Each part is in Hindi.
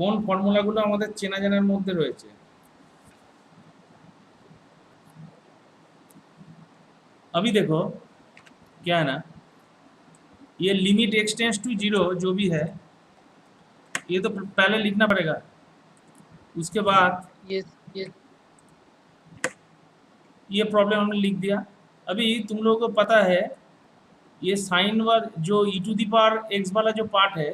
কোন ফর্মুলাগুলো আমাদের চেনা জানার মধ্যে রয়েছে। अभी देखो क्या है ना, ये लिमिट x टेंस टू 0 जो भी है ये तो पहले लिखना पड़ेगा, उसके बाद ये प्रॉब्लम हमने लिख दिया। अभी तुम लोगों को पता है ये साइन वर जो e to the power x वाला जो पार्ट है,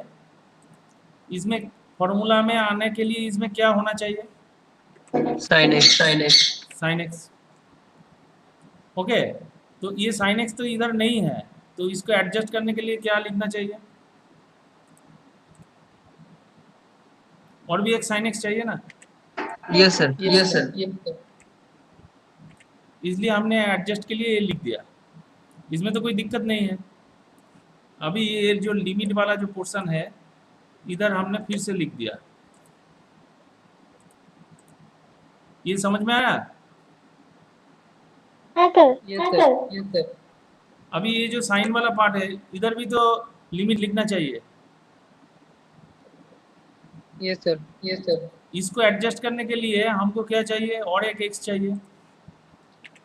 इसमें फॉर्मूला में आने के लिए इसमें क्या होना चाहिए, साइन एक्स। ओके, तो ये साइन एक्स तो इधर नहीं है, तो इसको एडजस्ट करने के लिए क्या लिखना चाहिए, और भी एक साइन एक्स चाहिए ना। Yes sir. इसलिए हमने एडजस्ट के लिए ये लिख दिया, इसमें तो कोई दिक्कत नहीं है। अभी ये जो लिमिट वाला जो पोर्शन है इधर हमने फिर से लिख दिया, ये समझ में आया। अभी ये जो साइन वाला पार्ट है इधर भी तो लिमिट लिखना चाहिए। Yes sir. इसको एडजस्ट करने के लिए हमको क्या चाहिए, और एक एक्स चाहिए,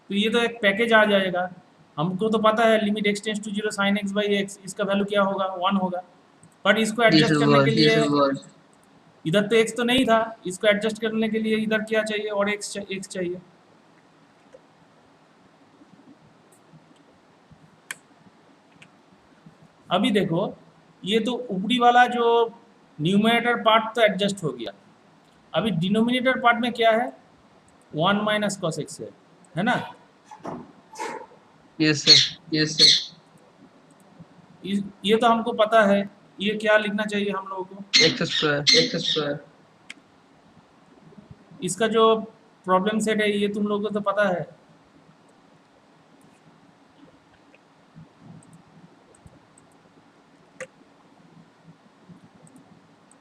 तो ये तो एक पैकेज आ जाएगा। हमको तो पता है limit x tends to 0 sine x by x, इसका वैल्यू क्या होगा, 1 होगा। बट इसको एडजस्ट करने के लिए इधर तो एक्स तो नहीं था, इसको एडजस्ट करने के लिए इधर क्या चाहिए, और एक्स चाहिए। अभी देखो ये तो ऊपरी वाला जो न्यूमरेटर पार्ट तो एडजस्ट हो गया, अभी डिनोमिनेटर पार्ट में क्या है, 1 माइनस कॉस एक्स है ना। Yes sir. ये तो हमको पता है, ये क्या लिखना चाहिए हम लोगों को, एक्स स्क्वायर। इसका जो प्रॉब्लम सेट है ये तुम लोगों को तो पता है।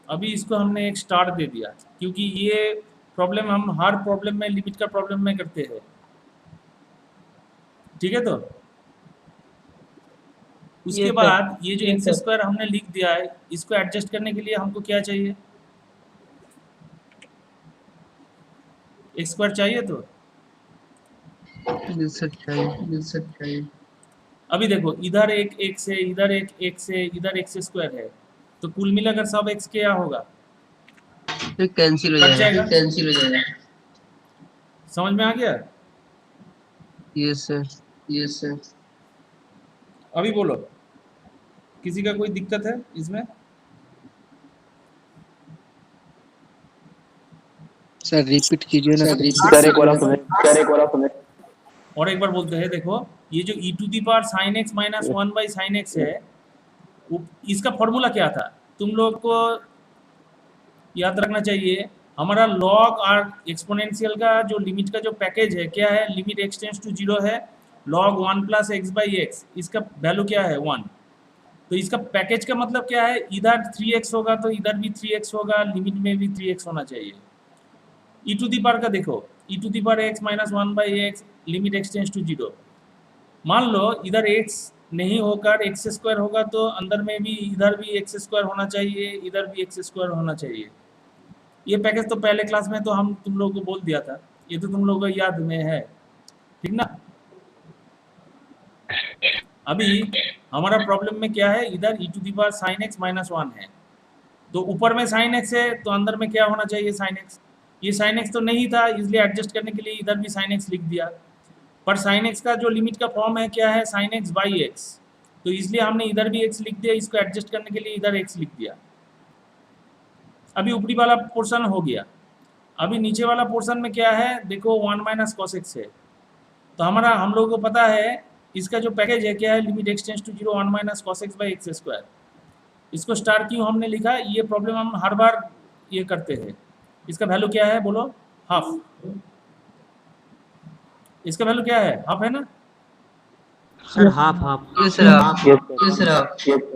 अभी इसको हमने एक स्टार दे दिया, क्योंकि ये प्रॉब्लम हम हर प्रॉब्लम में लिमिट का प्रॉब्लम में करते हैं, ठीक है। तो उसके बाद ये जो एक्स स्क्वायर हमने लिख दिया है, इसको एडजस्ट करने के लिए हमको क्या चाहिए, एक्स स्क्वायर चाहिए। तो चाहिए। अभी देखो इधर एक एक्स है, इधर एक एक्स है, इधर एक्स स्क्वायर है, तो कुल मिलाकर सब एक्स क्या होगा, कैंसिल हो जाएगा। समझ में आ गया। Yes sir. अभी बोलो, किसी का कोई दिक्कत है इसमें। सर रिपीट कीजिए ना। और एक बार बोलते हैं, देखो ये जो e to the power sine x minus 1 by sine x है, इसका फॉर्मूला क्या था तुम लोग को याद रखना चाहिए। हमारा लॉग और एक्सपोनेंशियल का जो लिमिट का जो पैकेज है क्या है, लिमिट एक्स टेंस टू 0 है, log 1 plus x by x, इसका वैल्यू क्या है 1। तो इसका पैकेज का मतलब क्या है, इधर 3x होगा तो इधर भी 3x होगा, लिमिट में भी 3x होना चाहिए। e टू दी पावर का देखो, e to the power x minus 1 by x, limit x tends to 0। मान लो इधर x नहीं होकर एक्स स्क्वायर होगा, तो अंदर में भी इधर भी एक्स स्क्वायर होना चाहिए, इधर भी एक्स स्क्वायर होना चाहिए। ये पैकेज तो पहले क्लास में तो हम तुम लोगों को बोल दिया था, ये तो तुम लोगों को याद में है, ठीक ना। अभी हमारा प्रॉब्लम में क्या है, इधर e to the power sine x minus 1 है, तो ऊपर में साइन एक्स है तो अंदर में क्या होना चाहिए, साइन एक्स। ये साइन एक्स तो नहीं था, इसलिए एडजस्ट करने के लिए इधर भी साइन एक्स लिख दिया। पर साइन एक्स का जो लिमिट का फॉर्म है क्या है, साइन एक्स बाई एक्स, तो इसलिए हमने इधर भी एक्स लिख दिया, इसको एडजस्ट करने के लिए इधर एक्स लिख दिया। अभी ऊपरी वाला पोर्शन हो गया। अभी नीचे वाला पोर्शन में क्या है, देखो 1 माइनस कॉस एक्स है, तो हमारा हम लोगों को पता है इसका जो पैकेज है क्या है, limit x tends to 0 1 minus cos x by x square. इसको स्टार क्यों हमने लिखा, ये प्रॉब्लम हम हर बार ये करते हैं। इसका वैल्यू क्या है बोलो, हाफ। इसका वैल्यू क्या है, हाफ है ना सर। हाफ।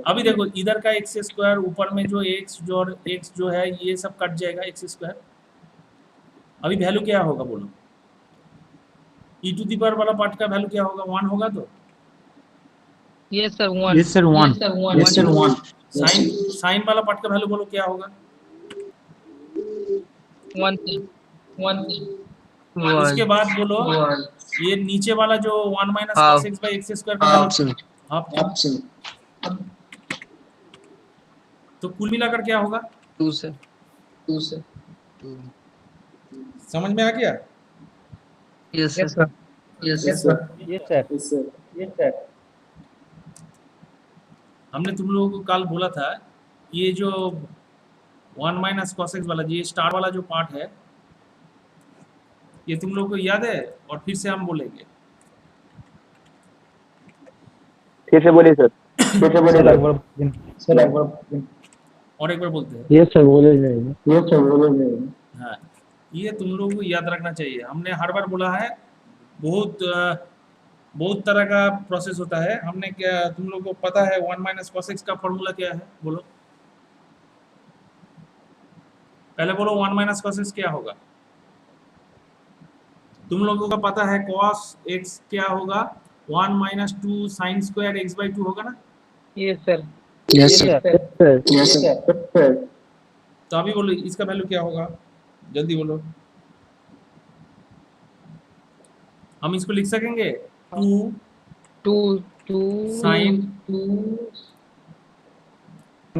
अभी देखो इधर का एक्स स्क्वायर, ऊपर में जो एक्स जो है ये सब कट जाएगा, एक्स स्क्वायर। अभी वैल्यू क्या होगा बोलो, e टू दी पावर वाला पार्ट का वैल्यू क्या होगा, 1 होगा। तो यस सर 1। साइन वाला पार्ट का वैल्यू बोलो क्या होगा, वन उसके बाद बोलो ये नीचे वाला जो 1 minus Half. cos x by x square का वैल्यू sir. हाफ था। तो कुल मिलाकर क्या होगा? 2 sir. समझ में आ गया? Yes sir. Yes sir. हमने तुम लोगों को कल बोला था ये जो 1 माइनस cos x वाला ये स्टार वाला जो पार्ट है ये तुम लोगों को याद है? और फिर से हम बोलेंगे। फिर से बोलिए सर। और एक बार बोलते हैं। Yes sir, बोले हाँ, ये तुम लोगों को याद रखना चाहिए। हमने हर बार बोला है बहुत तरह का प्रोसेस होता है। हमने क्या तुम लोगों को पता है 1 माइनस cos x का फॉर्मूला क्या है? बोलो पहले बोलो 1 माइनस cos x क्या होगा? तुम लोगों को पता है cos x क्या होगा? 1 minus 2 sine square x by 2 होगा ना? Yes sir. Yes sir. तो अभी बोलो इसका वैल्यू क्या होगा? जल्दी बोलो। हम इसको लिख सकेंगे 2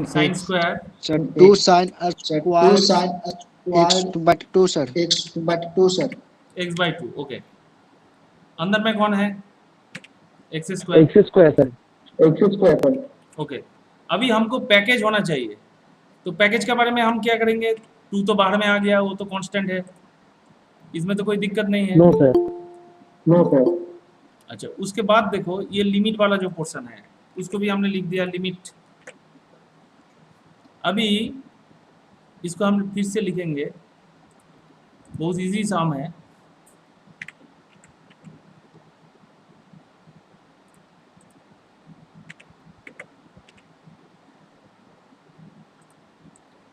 sine square Sir, 2 sin square x but 2 sir. x by 2। Okay, अंदर में कौन है? X square. ओके, अभी हमको पैकेज होना चाहिए। तो पैकेज के बारे में हम क्या करेंगे? 2 तो बाहर में आ गया, वो तो कांस्टेंट है, इसमें तो कोई दिक्कत नहीं है। No sir. अच्छा, उसके बाद देखो ये लिमिट वाला जो पोर्शन है उसको भी हमने लिख दिया लिमिट। अभी इसको हम फिर से लिखेंगे, बहुत इजी काम है।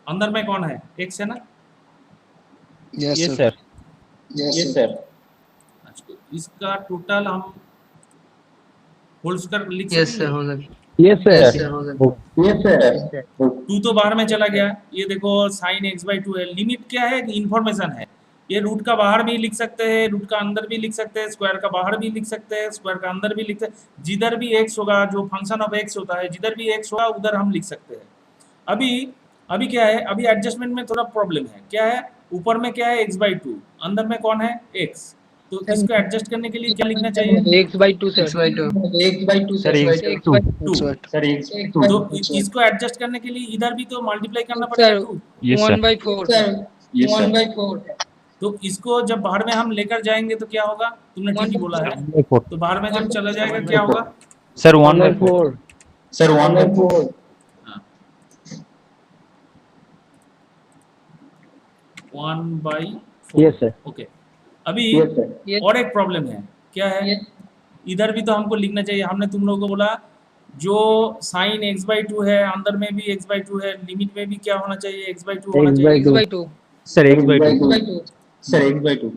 अंदर में कौन है? एक्स है ना? Yes Yes sir. sir. अच्छा, इसका टोटल हम होल स्क्वायर लिख Yes sir, सकेंगे? हो गया। Yes sir. 2 तो बाहर में चला गया। ये देखो साइन x बाई 2 है। लिमिट क्या है? इंफॉर्मेशन है। ये रूट का बाहर भी लिख सकते हैं, रूट का अंदर भी लिख सकते हैं, स्क्वायर का बाहर भी लिख सकते हैं, स्क्वायर का अंदर भी लिख सकते हैं। जिधर भी x होगा, जो फंक्शन ऑफ x होता है, जिधर भी x होगा उधर हम लिख सकते हैं। अभी क्या है? अभी एडजस्टमेंट में थोड़ा प्रॉब्लम है। क्या है? ऊपर में क्या है? x बाई 2, अंदर में कौन है? x। तो इसको एडजस्ट करने के लिए क्या लिखना चाहिए? X by 2 sir. Sir, X by 2. तो इसको एडजस्ट करने के लिए इधर भी तो मल्टीप्लाई करना पड़ेगा 2। Yes, 1 sir. by 4. Yes sir. तो इसको जब बाहर में हम लेकर जाएंगे तो क्या होगा? तुमने ठीक ही बोला है। तो बाहर में जब चला जाएगा क्या होगा? Sir, 1/4. Sir, 1/4. हाँ, 1/4। Yes sir. ओके, अभी Yes sir. Yes. और एक प्रॉब्लम है। क्या है? इधर भी तो हमको लिखना चाहिए। हमने तुम लोगों को बोला जो साइन x बाई 2 है अंदर में भी x बाई 2 है, लिमिट में भी क्या होना चाहिए? x बाई 2 होना X चाहिए। X by 2. Sir, X/2. Sir, X/2.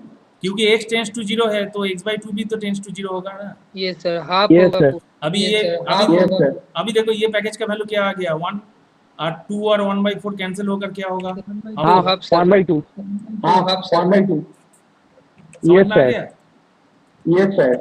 क्योंकि x टेंस टू 0 है तो x बाई 2 भी तो टेंस टू 0 होगा ना। Yes sir. Half Yes, होगा। sir. अभी Yes, ये sir. Yes sir. अभी देखो ये पैकेज का वैल्यू क्या आ गया? 1 और 2 और 1/4 कैंसिल होकर क्या होगा? Half, half sir. 1/2. Half sir. 1/2. समझ Yes, में आ sir. गया? Yes sir.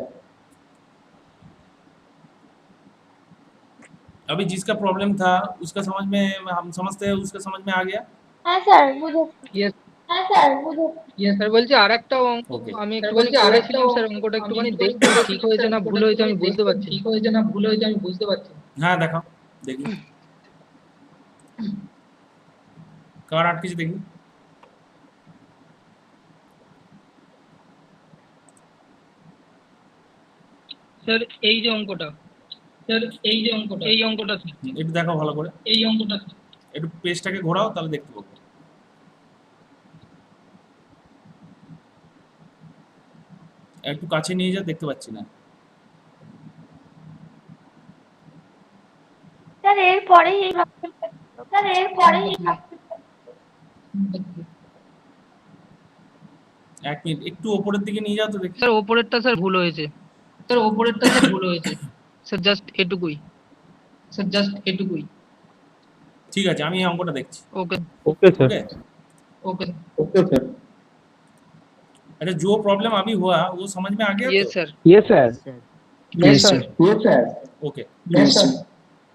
अभी जिसका प्रॉब्लम था उसका समझ में, हम समझते हैं उसका समझ में आ गया। হ্যাঁ স্যার বুঝেছি Yes. হ্যাঁ স্যার বুঝেছি Yes sir, বলছি আরেকটা অঙ্ক Okay. আমি একটুখানি করেছিলাম স্যার, অঙ্কটা একটুখানি দেখতে ঠিক হয়েছে না ভুল হয়েছে আমি বুঝতে পারছি না। हाँ देखाओ, देखिए कार 8 की देखिए। স্যার এই যে অঙ্কটা স্যার এই অঙ্কটা একটু দেখাও ভালো করে, একটু পেজটাকে ঘোরাও তাহলে দেখতে পাবো। একটু কাছে নিয়ে যা, দেখতে পাচ্ছি না। স্যার এরপরেই এই এক মিনিট একটু উপরের দিকে নিয়ে যাও তো দেখি। স্যার ওপরেরটা স্যার ভুল হয়েছে। স্যার জাস্ট এটুকুই। ঠিক আছে, আমি এই অঙ্কটা দেখছি। ওকে। Okay sir. ওকে, ओके ओके सर। अरे जो प्रॉब्लम अभी हुआ वो समझ में आ गया यस तो? Sir Yes, sir. Yes, sir. Yes sir. Okay. Yes sir.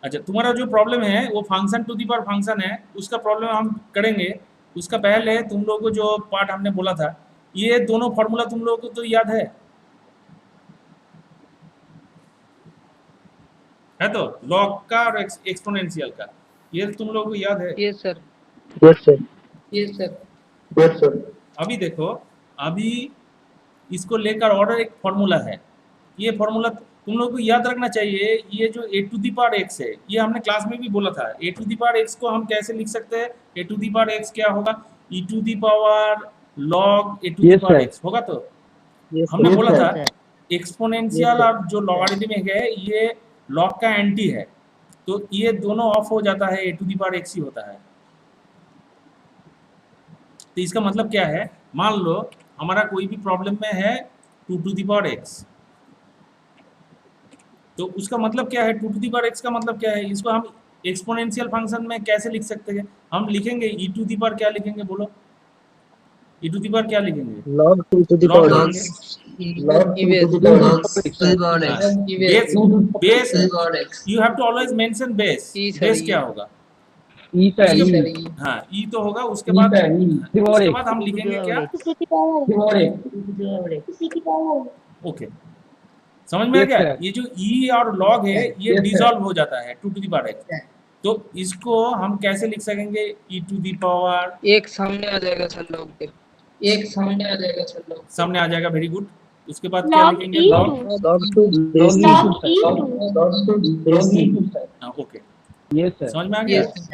अच्छा, तुम्हारा जो प्रॉब्लम है वो function to the power function है, उसका प्रॉब्लम हम करेंगे। उसका पहले तुम लोगों को जो पार्ट हमने बोला था, ये दोनों फार्मूला तुम लोगों को तो याद है तो? लॉग का और एक्सपोनेंशियल का, ये तुम लोगों को याद है? Yes sir Yes, sir. Yes sir yes sir. अभी देखो, अभी इसको लेकर और एक फार्मूला है। ये फार्मूला तुम लोग को याद रखना चाहिए। ये जो A to the power X है, ये हमने क्लास में भी बोला था। A to the power X को हम कैसे लिख सकते हैं? A to the power X क्या होगा? E to the power log A to the Yes, power sir. X होगा। तो Yes, हमने Yes, बोला sir. था एक्सपोनेंशियल और जो लॉगरिथमिक है ये लॉग का एंटी है, तो ये दोनों ऑफ हो जाता है, A to the power x ही होता है। तो इसका मतलब क्या है? मान लो हमारा कोई भी प्रॉब्लम में है 2 टू दी पावर एक्स, तो उसका मतलब क्या है? 2 टू दी पावर एक्स का मतलब क्या है? इसको हम एक्सपोनेंशियल फंक्शन में कैसे लिख सकते हैं? हम लिखेंगे ई टू दी पावर, क्या लिखेंगे बोलो? ई टू दी पावर क्या लिखेंगे? Log 2 to the Log power लिखेंगे। Base you have to always mention base. E sir, base E. क्या होगा? E, sir. E E. Sir E हाँ, ई तो होगा। उसके बाद उसके बाद हम लिखेंगे क्या? टू की पावर ओके, समझ में आ Yes, गया? sir. ये जो ई और लॉग है ये Yes, sir. डिसॉल्व हो जाता है 2 टू दी पावर एक्स। तो इसको हम कैसे लिख सकेंगे? ई टू दी पावर एक सामने आ जाएगा सर लॉग के, एक सामने आ जाएगा सर लॉग सामने आ जाएगा। Very good. उसके बाद क्या लॉग लिखेंगे? E log. Two Log 2 base E. Log E two हाँ, ओके, Yes, sir. समझ में आ गया? Yes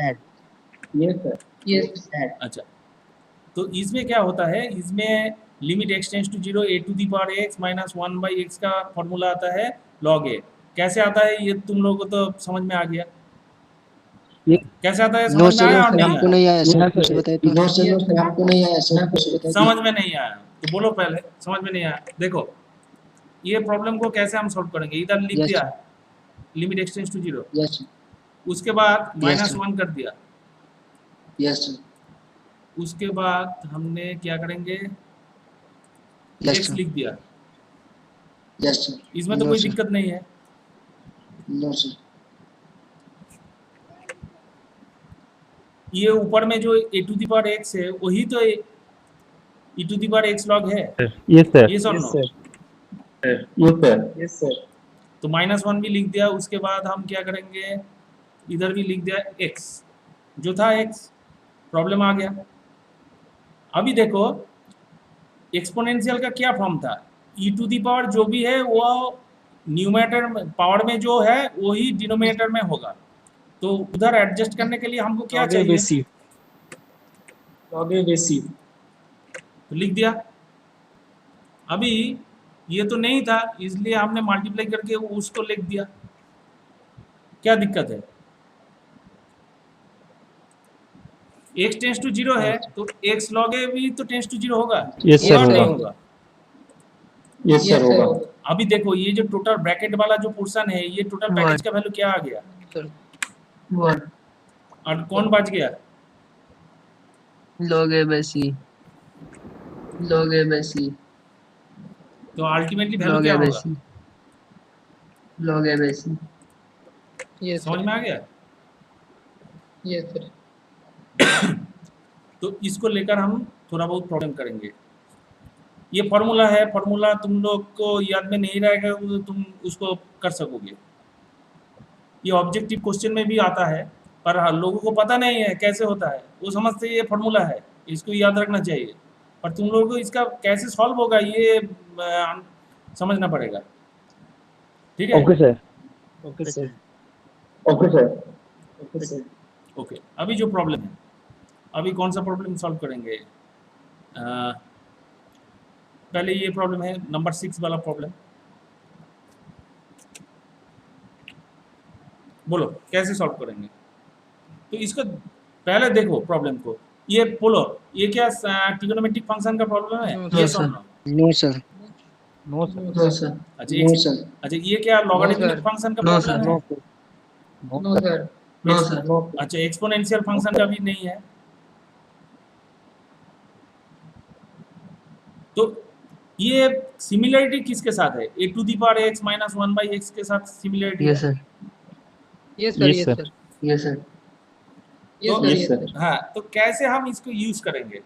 yes sir. Yes sir अच्छा, तो इसमें क्या होता है? इसमें limit x tends to 0 A to the power x minus 1 by X का फॉर्मूला आता है लॉग ए। कैसे आता है ये तुम लोगों को तो समझ में आ गया। ये कैसे आता है? नो समझ में सर, आया और नहीं हमको आया? नहीं आया सर, Yes, कुछ sir. बताइए तो। नो सर, आपको नहीं आया सर, कुछ बताइए। समझ में नहीं आया तो बोलो पहले समझ में नहीं आया। देखो, ये प्रॉब्लम को कैसे हम सॉल्व करेंगे? इधर लिख Yes, दिया limit x tends to 0, yes उसके बाद Yes, माइनस sir. 1 कर दिया। यस सर, उसके बाद हमने क्या करेंगे? यस एक्स सर, लिख दिया। Yes sir. इसमें तो No, कोई sir. दिक्कत नहीं है। No sir. ये ऊपर में जो A to the power X है वही तो E to the power X log है। Yes, sir. ये सर नो। Yes sir. तो माइनस 1 भी लिख दिया। उसके बाद हम क्या करेंगे? इधर भी लिख दिया एक्स, जो था एक्स। प्रॉब्लम आ गया। अभी देखो एक्सपोनेंशियल का क्या फॉर्म था? ई टू दी पावर जो भी है वो न्यूमरेटर में पावर में जो है वही डिनोमिनेटर में होगा। तो उधर एडजस्ट करने के लिए हमको क्या चाहिए? तो लिख दिया। अभी ये तो नहीं था इसलिए हमने मल्टीप्लाई करके उसको लिख दिया। क्या दिक्कत है? x टेंस टू 0 है तो x log a भी तो टेंस टू 0 होगा। Yes, sir, होगा और नहीं होगा। होगा? यस सर होगा। अभी देखो ये जो टोटल ब्रैकेट वाला जो पोर्शन है ये टोटल पैकेज का वैल्यू क्या आ गया? सर और कौन बच गया? Log A by C, log A by C, तो अल्टीमेटली वैल्यू लॉग क्या ए बाई होगा? C, log A by C. Yes समझ में आ गया? यस सर तो इसको लेकर हम थोड़ा बहुत प्रॉब्लम करेंगे। ये फार्मूला है, फार्मूला तुम लोग को याद में नहीं रहेगा तो तुम उसको कर सकोगे। ये ऑब्जेक्टिव क्वेश्चन में भी आता है पर लोगों को पता नहीं है कैसे होता है। वो समझते ये फार्मूला है, इसको याद रखना चाहिए, पर तुम लोगों को इसका कैसे सॉल्व होगा ये समझना पड़ेगा। ठीक है? Okay, sir. Okay sir. Okay, अभी जो प्रॉब्लम है, अभी कौन सा प्रॉब्लम सॉल्व करेंगे? पहले ये प्रॉब्लम है नंबर 6 वाला प्रॉब्लम। बोलो कैसे सॉल्व करेंगे? तो इसको पहले देखो प्रॉब्लम को। ये बोलो ये क्या ट्रिगोनोमेट्रिक फंक्शन का प्रॉब्लम है? No, ये sir. सुनो। No sir. No, sir. No sir अच्छा नो सर। अच्छा ये क्या लॉगरिथमिक sir. फंक्शन का No, प्रॉब्लम sir. है? नो सर नो सर अच्छा एक्सपोनेंशियल फंक्शन का भी नहीं है। तो ये सिमिलरिटी किसके साथ है? A to the power x minus 1/x के साथ सिमिलरिटी Yes, है। sir. Yes sir Yes, yes sir. Sir Yes, sir. Yes तो sir Yes, yes sir. Sir हाँ, तो कैसे हम इसको यूज करेंगे?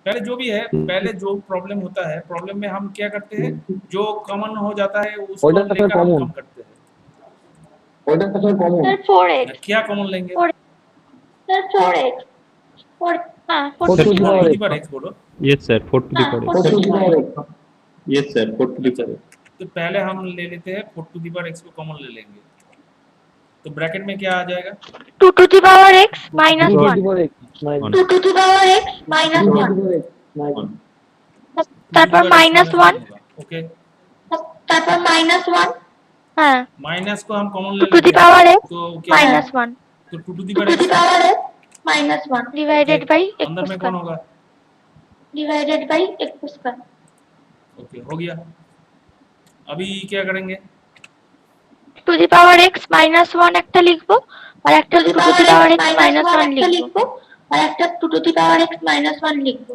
पहले जो भी है, पहले जो प्रॉब्लम होता है, प्रॉब्लम में हम क्या करते हैं, जो कॉमन हो जाता है उसको Order हम का लेकर हम common. कम करते हैं। Order का सर कॉमन। सर 4x क्या कॉमन लेंगे? सर 4x 4 हाँ 4 Four to to the the power power to the x power x बोलो। Yes, sir. 4 to the हाँ power 4 to the power x Yes, sir. 4 to the अच्छा, power. तो पहले हम ले लेते हैं 4 टू दी पावर एक्स को कॉमन ले लेंगे, तो ब्रैकेट में क्या आ जाएगा? 2 to the power x minus 2 to 1 the power x minus 2 to the power x minus 1 One. তারপর minus 1 होगा। ओके, তারপর minus 1 हाँ माइनस को हम कॉमन ले 2 to the लेते हैं, power x तो क्या है? minus 1 तो 2 to the 2 power to the x power x minus 1 divided by अंदर x में कौन square होगा? divided by x square okay, हो गया। अभी क्या करेंगे? to the power x minus 1 একটা লিখবো আর একটা 2 to the power x minus 1 লিখবো আর একটা 2 to the power x minus 1 লিখবো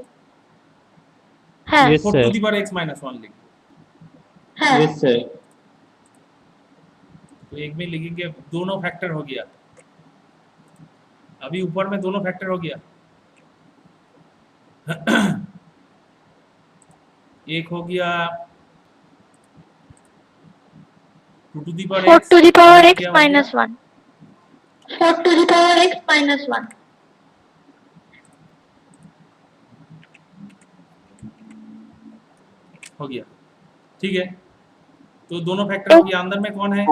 হ্যাঁ Yes, 4 sir. To the power x minus 1 लिख, হ্যাঁ Yes, sir. तो एक में लिखेंगे, दोनों फैक्टर हो गया। अभी ऊपर में दोनों फैक्टर हो गया। एक हो गया 2 to the power 4 x, to the power x क्या हो गया? minus 1 4 to the power x minus 1 हो गया, ठीक है। तो दोनों फैक्टर हो गया। अंदर में कौन है?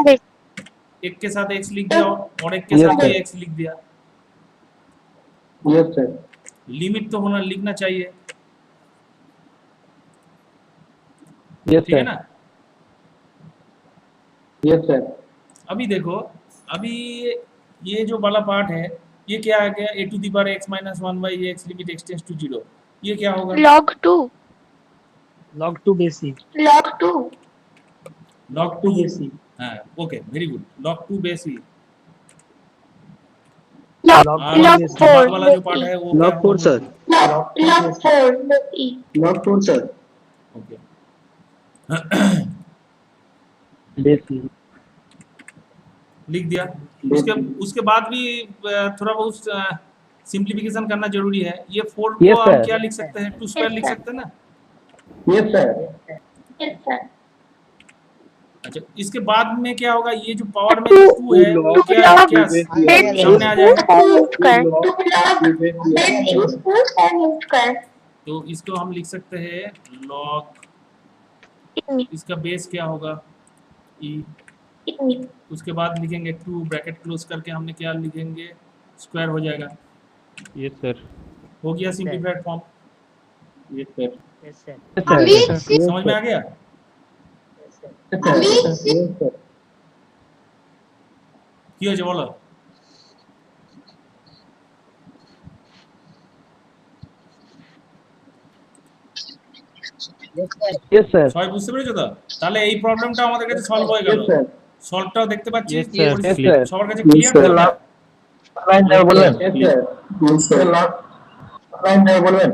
एक के साथ x लिख दिया और एक के Yes, साथ भी sir. x लिख दिया। Yes, sir. लिमिट तो होना, लिखना चाहिए, Yes, ठीक है sir. ना? Yes, sir. अभी देखो, अभी ये जो वाला पार्ट है, ये क्या आ गया? A to the power x minus 1/x limit x tends to 0, ये क्या होगा? log 2 Log 2 basic. log 2 log 2 बेसी। हाँ, ओके, वेरी गुड। log 2 बेसी। log और log बाद 4 वाला जो पार्ट है वो क्या Log 4, होगा? sir. log 4 e Log 4, sir. Okay, Basic. लिख दिया। उसके बाद भी थोड़ा बहुत सिंप्लीफिकेशन करना जरूरी है। ये 4 को Yes, हम sir. क्या लिख सकते हैं? 2 स्क्वायर Yes, लिख sir. सकते हैं ना? Yes, sir. yes sir अच्छा, इसके बाद में क्या होगा? ये जो पावर में 2 है वो क्या क्या सामने आ जाएगा? square तो इसको हम लिख सकते हैं log, इसका बेस क्या होगा? e। उसके बाद लिखेंगे 2 ब्रैकेट क्लोज करके, हमने क्या लिखेंगे? स्क्वायर हो जाएगा। Yes, sir. हो गया simplified form. Yes, sir. Yes, sir. Yes, समझ में आ गया? Yes, sir. কি হয়েছে বলো? Yes, sir. সবাই বুঝতে পেরেছো তো? তাহলে এই প্রবলেমটা আমাদের কাছে সলভ হয়ে গেল। Yes, sir. সলভটাও দেখতে পাচ্ছি। Yes, sir. Yes, sir. সবার কাছে Yes, ক্লিয়ার sir. তো? Line number বলবেন? Yes, sir. Yes, sir. Line number বলবেন?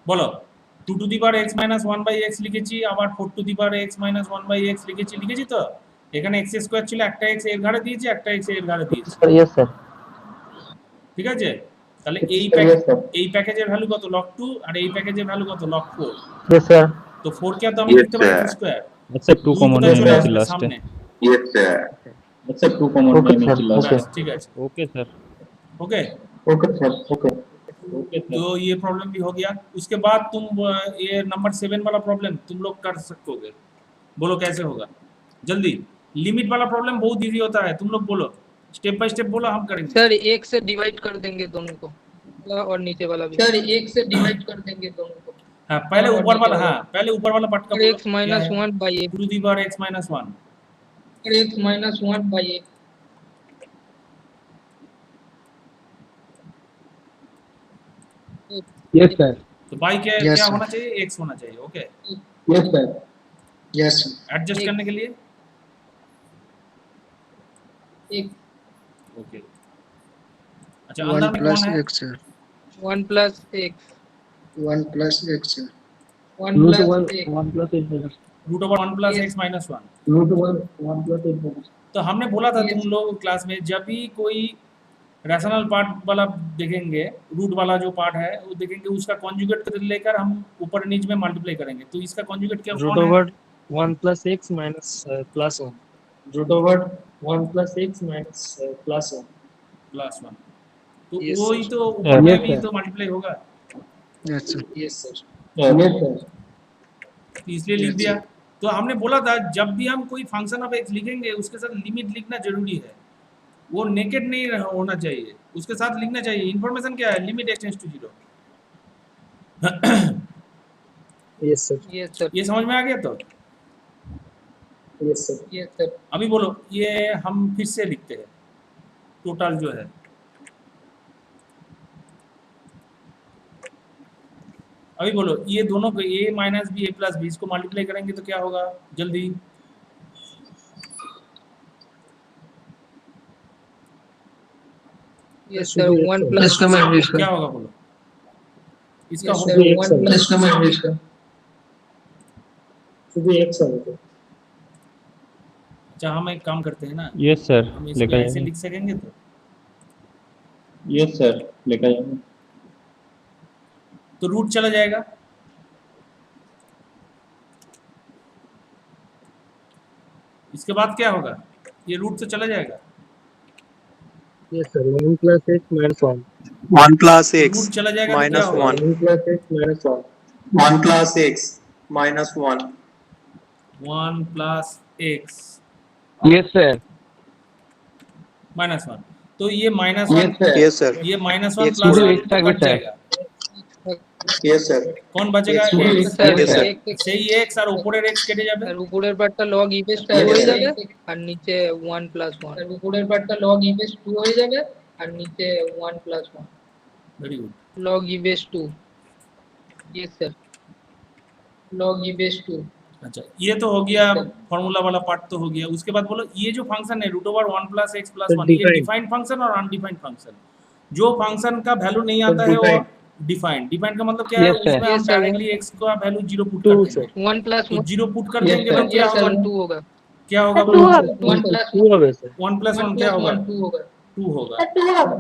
বলো। 2 to the power x minus 1/x লিখেছি, আবার 4 to the power x minus 1/x লিখেছি তো? এখানে x স্কয়ার ছিল, একটা x এর ঘাড়ে দিয়েছি, একটা x এর ঘাড়ে দিয়েছি। Yes, sir. ঠিক আছে? তাহলে Yes, sir. এই প্যাকেজের ভ্যালু কত? log 2, আর এই প্যাকেজের ভ্যালু কত? log 4। Yes, sir. তো 4 কে তো আমি লিখতে পারি 2 স্কয়ার। আচ্ছা 2 কমন চলে নিয়েছি আসবে লাস্টে। সামনে। Yes, sir. That's a 2 common Okay, name sir. is last. ব্যাস, ঠিক আছে। Okay sir. Okay, Okay, sir. Okay. Okay, sir. तो ये प्रॉब्लम भी हो गया। उसके बाद तुम ये नंबर 7 वाला प्रॉब्लम तुम लोग कर सकोगे। बोलो कैसे होगा जल्दी। लिमिट वाला प्रॉब्लम बहुत इजी होता है, तुम लोग बोलो, स्टेप बाय स्टेप बोलो, हम करेंगे। सर 1 से डिवाइड कर देंगे दोनों को, और नीचे वाला भी। सर 1 से डिवाइड कर देंगे दोनों को। हाँ, पहले ऊपर वाला, हाँ पहले ऊपर वाला पार्ट का बोलो। x minus 1 by a to the power x minus 1। x minus 1 by a yes sir. तो बाई क्या Yes, क्या sir. होना चाहिए? x होना चाहिए। Okay, Yes, sir. Yes, sir. Adjust करने के लिए। एक ओके, अच्छा अंदर 1 में plus कौन है? x, sir. 1 plus x 1 plus x sir. 1 Root plus over x 1 plus x minus root over 1 plus Yes. X minus 1। root over 1 plus x minus तो हमने बोला था Yes. तुम लोग क्लास में जब भी कोई रैशनल पार्ट वाला देखेंगे, रूट वाला जो पार्ट है वो देखेंगे, उसका कॉन्जुगेट लेकर हम ऊपर नीच में मल्टीप्लाई करेंगे। तो इसका कॉन्जुगेट क्या root कौन है? over 1 plus x minus plus 1. root over 1 plus x minus plus 1. Plus 1। तो Yes, वो ही sir. तो ऊपर में Yes, भी sir. तो मल्टीप्लाई होगा, Yes sir. yes sir Yes, sir. तो इसलिए लिख Yes, दिया। sir. तो हमने बोला था जब भी हम कोई फंक्शन ऑफ एक्स लिखेंगे उसके साथ लिमिट लिखना जरूरी है, वो नेकेड नहीं होना चाहिए, उसके साथ लिखना चाहिए। इन्फॉर्मेशन क्या है? Limit x tends to 0। Yes, sir. yes sir ये समझ में आ गया? तो Yes, sir. yes sir अभी बोलो, ये हम फिर से लिखते हैं टोटल जो है। अभी बोलो, ये दोनों को a minus b a plus b इसको मल्टीप्लाई करेंगे तो क्या होगा? जल्दी yes sir 1 plus Yes, come and read, sir. क्या होगा बोलो? इसका yes हो- sir Yes, 1 sir. plus Yes, come and read, sir. Should be x over. अच्छा, हम एक काम करते हैं ना, Yes, sir. हम इसको लेकर ऐसे जाएंगे। लिख सकेंगे तो Yes, sir. लेकर जाएंगे। तो रूट चला जाएगा। इसके बाद क्या होगा? ये रूट तो चला जाएगा, Yes, sir. 1 plus x minus 1. 1 plus x root चला जाएगा तो क्या minus होगा? 1. 1 plus x minus 1. 1 plus x minus 1. 1 plus x Yes, sir. Minus 1। तो ये minus Yes, 1, sir. Yes, sir. ये minus 1 Yes, plus sir. 1 cut जाएगा। Yes, sir. कौन बचेगा? Yes, sir. X. Sir Yes, sir. সেই এক্স আর উপরের এক্স কেটে যাবে। আর উপরের পার্টটা log e base 2 Yes, হয়ে sir. যাবে আর নিচে 1 plus 1 আর উপরের পার্টটা log e base 2 হয়ে যাবে আর নিচে 1 plus 1 very good. log e base 2 yes sir log e base 2 अच्छा, ये तो हो गया फॉर्मूला वाला पार्ट तो हो गया। उसके बाद बोलो, ये जो फंक्शन है root over 1 plus x plus 1, ये Defined. डिफाइंड फंक्शन और अनडिफाइंड फंक्शन, जो फंक्शन का वैल्यू नहीं आता है वो डिफाइंड। डिफाइंड का मतलब क्या है? Yes, sir. उसमें हम Yes, sir. डायरेक्टली एक्स का वैल्यू 0 पुट कर 2, देंगे। sir. 1 plus तो 1 0 पुट कर Yes, देंगे sir. तो क्या yes sir होगा? 2 होगा क्या होगा? टू होगा। 1 plus 2 হবে sir. 1 प्लस 1 क्या होगा? 2 होगा 2 होगा।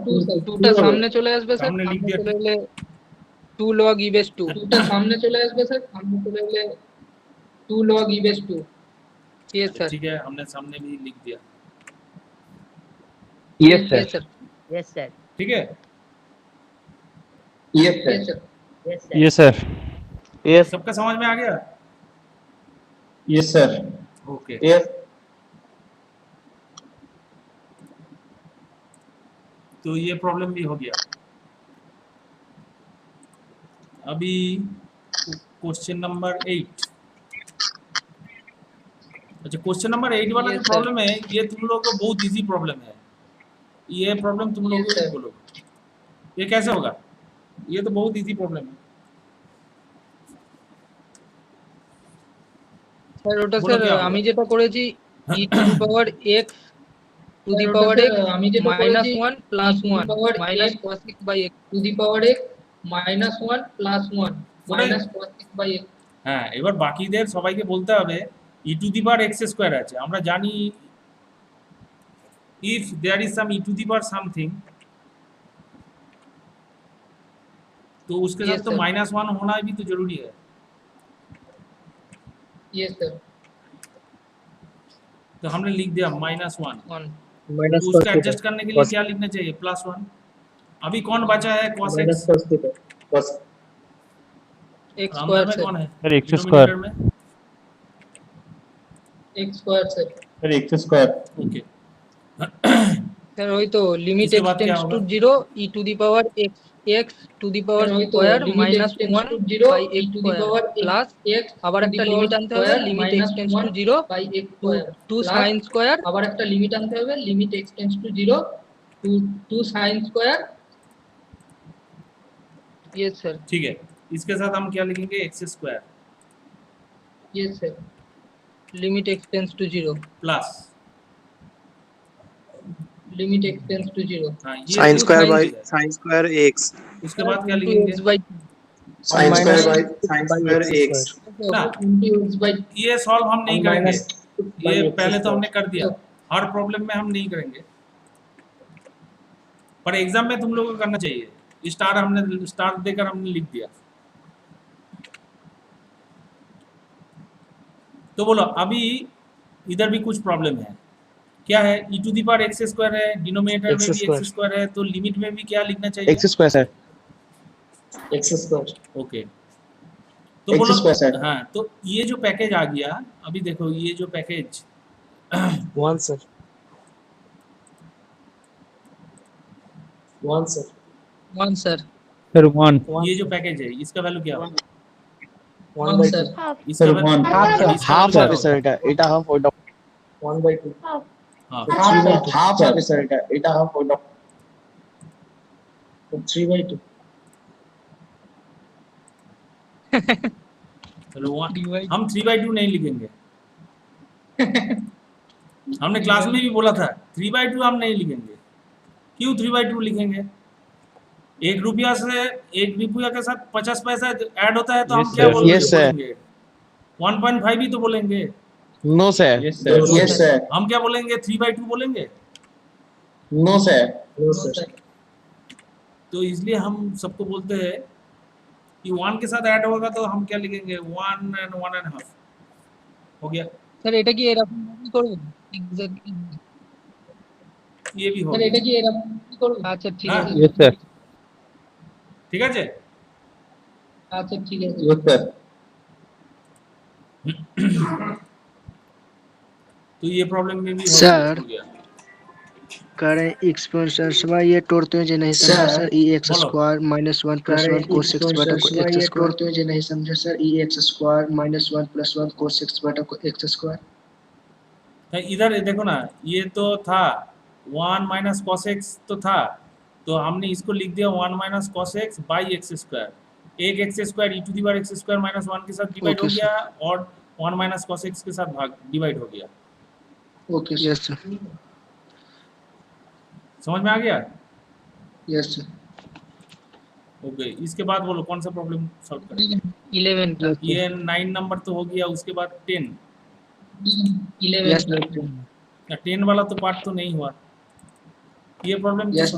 2 sir 2 টা সামনে চলে আসবে স্যার সামনে লিখ সামনে দিয়া। চলে এলে 2 log e base 2 2 টা সামনে চলে আসবে স্যার সামনে চলে এলে 2 log e base 2 yes sir ठीक है, हमने सामने भी लिख दिया। Yes, sir. yes sir Yes, sir. ठीक है, Yes, sir. yes sir Yes, sir. Yes, sir. Yes. सबका समझ में आ गया? Yes, sir. ओके। Yes. तो ये प्रॉब्लम भी हो गया। अभी क्वेश्चन नंबर 8। अच्छा, क्वेश्चन नंबर 8 वाला जो Yes, sir. प्रॉब्लम है, ये तुम लोगों को बहुत इजी प्रॉब्लम है। ये प्रॉब्लम तुम लोगों Yes, को sir. बोलोगे, ये कैसे होगा? ये तो बहुत इजी प्रॉब्लम है। স্যার ওটা বলো স্যার কি হবে? আমি যেটা করেছি e to the power x to the power x আমি যেটা minus করেছি 1 plus e to the 1 power minus x cos x by x to the power x minus 1 plus 1 minus cos x by x হ্যাঁ, এবার বাকিদের সবাইকে বলতে হবে e to the power x square আছে। আমরা জানি if there is some e to the power something, तो उसके Yes, साथ तो sir. -1 होना भी तो जरूरी है। yes sir तो हमने लिख दिया -1। 1 Minus तो उसको cos एडजस्ट theta. करने के लिए क्या लिखना चाहिए? +1। अभी कौन बचा है? cos x। Minus cos theta. Cos. x अंदर square में sir कौन है? Sir, x Denominator square. में? x square sir Sir, x square. Okay. Sir ওই তো লিমিট इसके x बाद क्या tends to होगा? 0 e to the power x x to the power ওই তো square limit minus x tends 1 to 0 by e x to the square power plus x আবার to একটা the লিমিট power আনতে হবে square limit x minus tends to 1 0 by x to square 2 plus sin square আবার একটা লিমিট আনতে হবে limit x tends to 0 to 2 sin square yes sir ठीक है, इसके साथ हम क्या लिखेंगे? x² yes sir limit x tends to 0 plus limit x tends to 0 हाँ ये sine to square sine by है। साइन स्क्वायर एक्स उसके बाद क्या into लिखेंगे x by sine square by minus sine by square x x square ना into x by ये सॉल्व हम नहीं करेंगे, ये पहले तो हमने कर दिया, तो हर प्रॉब्लम में हम नहीं करेंगे, पर एग्जाम में तुम लोगों को करना चाहिए। स्टार देकर हमने लिख दिया। तो बोलो अभी इधर भी कुछ प्रॉब्लम है, क्या है, e to the power x square है, डिनोमिनेटर में एक्स भी स्क्वायर एक्स स्क्वायर है, तो लिमिट में भी क्या लिखना चाहिए? X square sir x square okay तो एक्स बोलो स्क्वायर सर हाँ, तो ये जो पैकेज आ गया, अभी देखो ये जो package 1 sir 1 sir 1 sir sir 1 ये जो पैकेज है इसका वैल्यू क्या होगा? 1 बाय sir 2 হাফ इसका सर वैल्यू 1 इसका हाफ वैल्यू क्या सर होगा? सर এটা হাফ ওটা 1 by 2 হাফ हाँ হাফ হবে স্যার এটা হাফ ওটা 3 by 2 चलो Divide. हम 3/2 नहीं लिखेंगे। हमने क्लास में भी बोला था 3/2 हम नहीं लिखेंगे। क्यों 3/2 लिखेंगे? 1 रुपया से 1 रुपया के साथ 50 पैसा ऐड होता है तो हम क्या बोलेंगे? 1.5 ही तो बोलेंगे। नो सर यस सर हम क्या बोलेंगे? 3/2 बोलेंगे। नो सर तो इसलिए हम सबको बोलते हैं कि 1 के साथ ऐड होगा तो हम क्या लिखेंगे? 1 and 1.5 हो गया, স্যার এটা কি এরকম ভাবে করব এক্স্যাক্টলি ये भी हो স্যার गया। এটা কি এরকম কি করব? আচ্ছা ঠিক हाँ। আছে यस सर ठीक है जी? আচ্ছা ঠিক আছে यस सर तो ये प्रॉब्लम में भी Sir। हो गया। करें एक्सपोनेंशियल सर ये तोड़ते हैं जो नहीं समझा Sir। सर ई एक्स बोलो। Square minus 1 plus 1 cos X बटा को एक्स ये स्क्वायर तोड़ते हैं जो नहीं समझा sir E X square minus 1 plus 1 cos X बटा को एक्स स्क्वायर तो इधर देखो ना, ये तो था 1 माइनस कॉस एक्स तो था, तो हमने इसको लिख दिया 1 minus cos x by x square. एक X square E to the power x square minus 1 के साथ डिवाइड हो Okay, गया और 1 माइनस कॉस एक्स के साथ भाग डिवाइड हो गया। ओके यस सर समझ में आ गया? यस सर ओके इसके बाद बोलो कौन सा प्रॉब्लम सॉल्व करेंगे? 11 plus ये 9 नंबर तो हो गया, उसके बाद 10। 11 यस plus सर 10 वाला तो पार्ट तो नहीं हुआ। ये प्रॉब्लम Yes,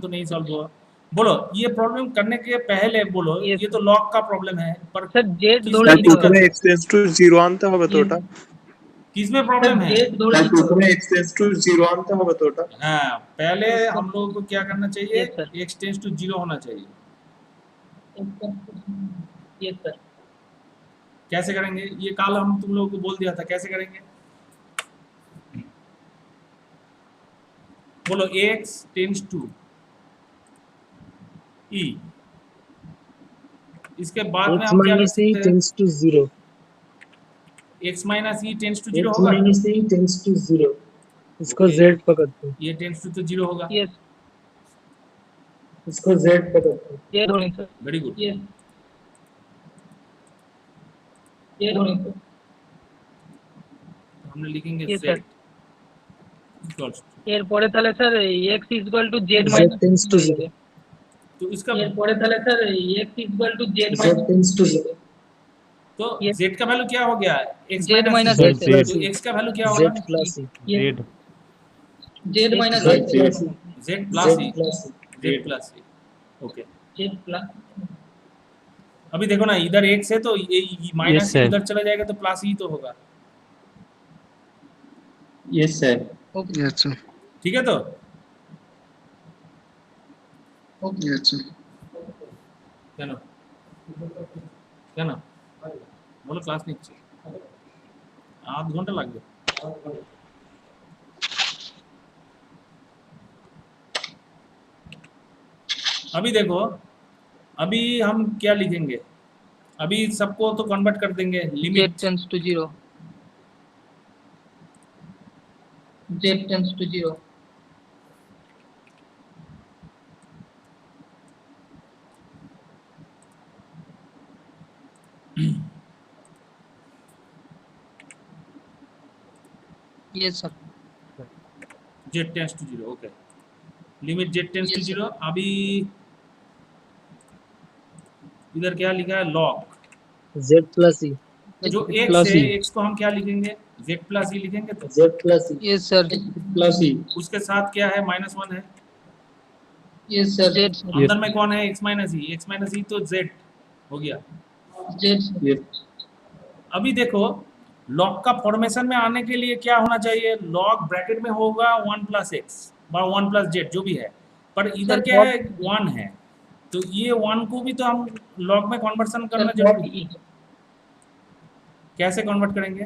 तो नहीं सॉल्व हुआ। बोलो ये प्रॉब्लम करने के पहले बोलो Yes, ये तो लॉग का प्रॉब्लम है, पर স্যার জেড किस ধরে में নিতে दिक्कत হবে है? x टेंड्स टू 0 আনতে হবে তো ওটা किसमें प्रॉब्लम है? z ধরে তাই নিতে হবে। প্রথমে x টেন্ডস টু 0 আনতে হবে তো ওটা हाँ, पहले हम लोगों को क्या करना चाहिए? Yes, sir. x tends to 0 होना चाहिए। यस सर कैसे करेंगे? ये कल हम तुम लोगों को बोल दिया था, कैसे करेंगे? बोलो x टेंड्स टू e, इसके बाद में x हम क्या कर माइनस e सकते हैं? Tends to 0 x minus e tends to 0 x होगा। माइनस e टेंड्स टू 0 इसको Okay. z पकड़ते हैं ये टेंड्स टू तो 0 होगा। यस इसको z पकड़ते हैं জেড ধরে নিতে হবে वेरी गुड। यस ये धरे निते হবে। हमने लिखेंगे Yes, z sir. equals to, এরপরে তাহলে sir x equal to z z minus tends to 0 तो इसका এরপরে তাহলে sir x equal to z z tends to 0 तो Yes. z का वैल्यू क्या हो गया? x Z minus e। z तो x का वैल्यू क्या होगा? z plus e z minus z z plus e z plus z e। Plus e z plus e। Okay z plus अभी देखो ना इधर x है तो ये माइनस sir. इधर चला जाएगा तो प्लस ही तो होगा। यस सर यस सर ठीक है तो यस सर क्या ना बोलो क्लास নিচ্ছে आध घंटा লাগবে। अभी देखो अभी हम क्या लिखेंगे? अभी सबको तो कन्वर्ट कर देंगे z limit. Tends to 0 z tends to 0 yes sir z tends to 0, okay, limit z tends to 0। अभी इधर क्या लिखा है, log z प्लस ई जो x प्लस है, ई x को हम क्या लिखेंगे, z प्लस ई लिखेंगे। तो z plus E yes sir, Plus E. उसके साथ क्या है, -1 है, यस सर, अंदर में कौन है, x माइनस ई, तो z हो गया। Z Yes. अभी देखो लॉग का फॉर्मेशन में आने के लिए क्या होना चाहिए, लॉग ब्रैकेट में होगा 1 प्लस एक्स व 1 प्लस जेड जो भी है, पर इधर क्या है 1 है, तो ये 1 को भी तो हम लॉग में कन्वर्सन करना जरूरी है। कैसे कन्वर्ट करेंगे,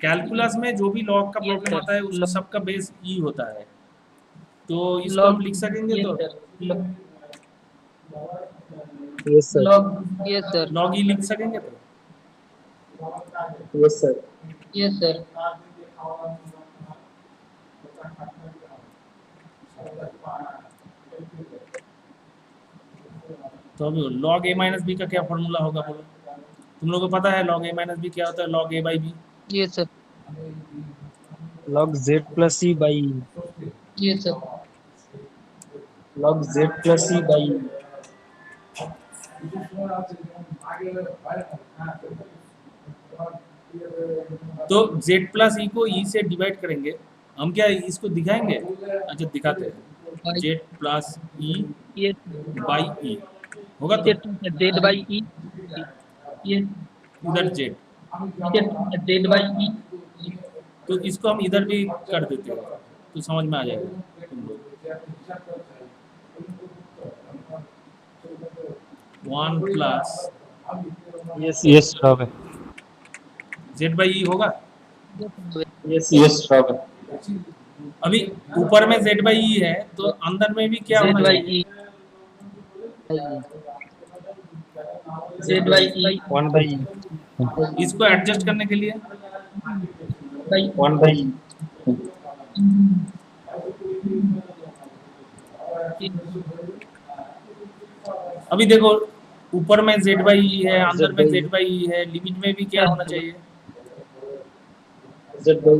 कैलकुलस में जो भी लॉग का प्रॉब्लम आता है उसका सबका बेस ई होता है, तो इसको हम लिख सकेंगे, तो yes sir log, yes sir, log E लिख सकेंगे। तो यस सर यस सर, तो अभी लॉग ए माइनस बी का क्या फॉर्मूला होगा बोलो, तुम लोगों को पता है लॉग ए माइनस बी क्या होता है, log A by b. Yes sir, log z plus e by yes sir, log z plus e by तो z प्लस ई को e से डिवाइड करेंगे, हम क्या इसको दिखाएंगे, अच्छा दिखाते हैं, z plus E yes by E होगा, तो जेड बाई ई, यस इधर z, जेड बाई ई, तो इसको हम इधर भी कर देते हैं तो समझ में आ जाएगा तुम लोग। 1 plus yes yes sir z by E होगा। Yes Yes, Robert. अभी ऊपर में z बाई ई है, तो अंदर में भी क्या जेड होना बाई चाहिए, ई, जेड बाई ई, 1 बाई इसको एडजस्ट करने के लिए बाई 1 बाई अभी देखो ऊपर में z बाई ई है, अंदर में z बाई ई है, लिमिट में भी क्या होना चाहिए, z बाई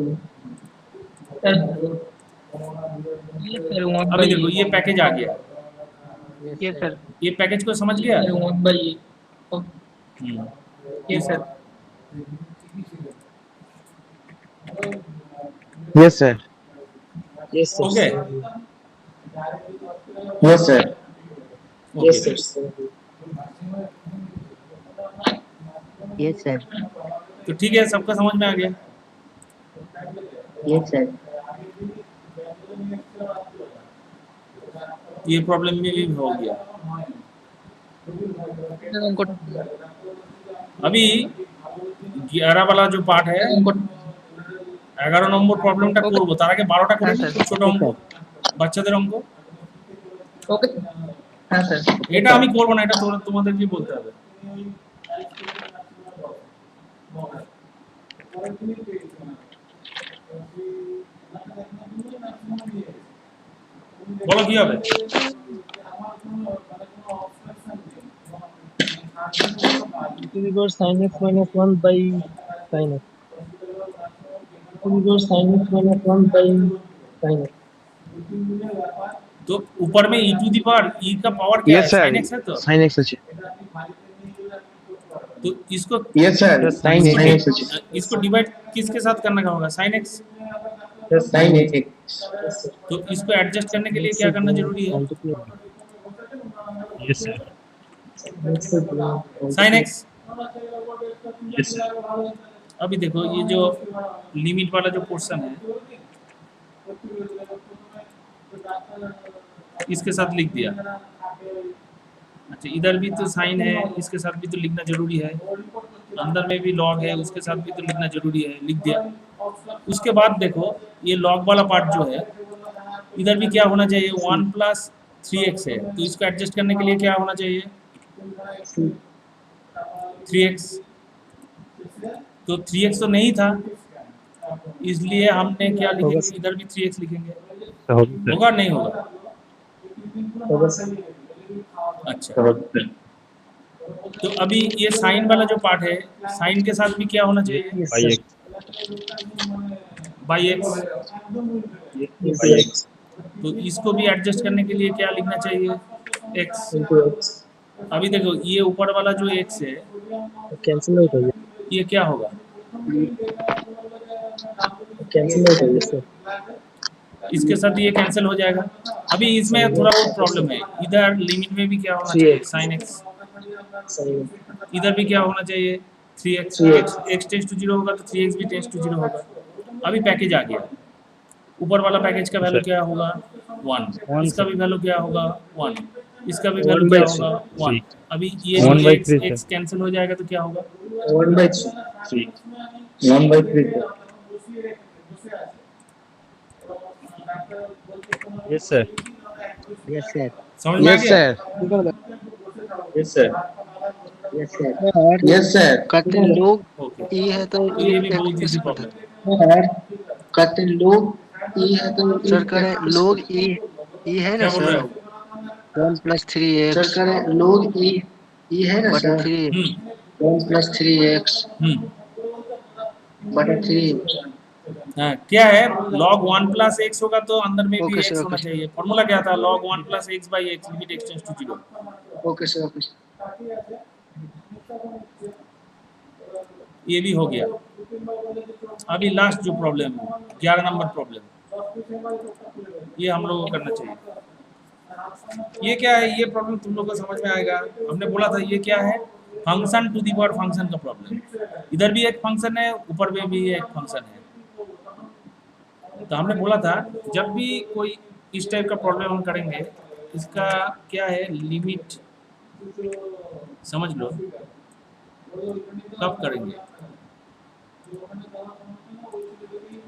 यस सर, 1 अभी बाई देखो ये पैकेज आ गया, यस सर, ये पैकेज को समझ गया। 1 by E, hmm, yes sir, yes sir yes sir okay Yes, sir. Yes sir yes sir तो ठीक है, सबका समझ में आ गया। यस सर ये प्रॉब्लम में भी हो गया। उनको अभी 11 वाला जो पार्ट है, 11 নম্বর প্রবলেমটা করব, তার আগে 12টা করে নিই, খুব ছোট অঙ্ক, বাচ্চাদের অঙ্ক। ওকে, হ্যাঁ স্যার, এটা আমি করব না, এটা তোমাদেরকে বলতে হবে। বলো কি হবে, to the power sin x minus 1 by sin x to the power sin x minus 1 by sin x तो ऊपर में e to the power e का पावर क्या है, sin x है, तो sin x আছে तो इसको Yes, sir. Sin Sin x. इसको डिवाइड किसके साथ करने का होगा, sin x, Sin x. तो इसको एडजस्ट करने के लिए क्या करना जरूरी है, yes sir sin x। yes sir अभी देखो ये जो लिमिट वाला जो पोर्शन है, इसके साथ लिख दिया। अच्छा इधर भी तो साइन है, इसके साथ भी तो लिखना जरूरी है, अंदर में भी लॉग है, उसके साथ भी तो लिखना जरूरी है, लिख दिया। उसके बाद देखो ये लॉग वाला पार्ट जो है, इधर भी क्या होना चाहिए, 1 प्लस 3x है, तो इसको एडजस्ट करने के लिए क्या होना चाहिए, 3x, तो 3x तो नहीं था, इसलिए हमने क्या लिखेंगे, इधर भी 3x लिखेंगे, होगा नहीं होगा, अच्छा। तो अभी ये साइन वाला जो पार्ट है, साइन के साथ भी क्या होना चाहिए, बाई एक्स। Yes, x तो इसको भी एडजस्ट करने के लिए क्या लिखना चाहिए? x। into x अभी देखो ये ऊपर वाला जो x है cancel out हो गया, ये क्या होगा? cancel out हो गया सर। इसके साथ ये कैंसिल हो जाएगा। अभी इसमें थोड़ा बहुत प्रॉब्लम है, इधर लिमिट में भी क्या होना चाहिए? 3x sine x. sin इधर भी क्या होना चाहिए? 3x। 3x x tends to 0 होगा तो 3x भी टेंस टू 0 होगा। अभी पैकेज आ गया, ऊपर वाला पैकेज का वैल्यू क्या होगा? 1। इसका भी वैल्यू क्या होगा? 1। इसका भी वैल्यू 1 क्या by होगा? 1। अभी ये 1 by 3 x कैंसिल हो जाएगा तो क्या होगा? 1 by 3 1 by 3 sir. Yes sir. Yes, sir. समझ में आ गया? Yes sir. Yes, sir. Yes sir कहते हैं लोग ओके, ई है तो तो ये भी बहुत इजी प्रॉब्लम है। कहते हैं लोग ई है तो सर करें लोग ई है ना क्या बोल रहे सर हो? 1+3x सर करें लोग ई है ना बटा सर 3 1+3x बटा 3। हाँ, क्या है? log 1 प्लस एक्स होगा तो अंदर में भी ओके x सर, होना ओके। चाहिए। फॉर्मूला क्या था? log 1 plus x by x limit x tends to 0। Okay sir okay sir. ये भी हो गया। अभी लास्ट जो प्रॉब्लम है 11 नंबर प्रॉब्लम, ये हम लोगों को करना चाहिए। ये क्या है? ये प्रॉब्लम तुम लोग को समझ में आएगा। हमने बोला था ये क्या है? Function to the power function का प्रॉब्लम। इधर भी एक फंक्शन है, ऊपर में भी एक फंक्शन है। तो हमने बोला था जब भी कोई इस टाइप का प्रॉब्लम हम करेंगे, इसका क्या है? लिमिट समझ लो कब करेंगे।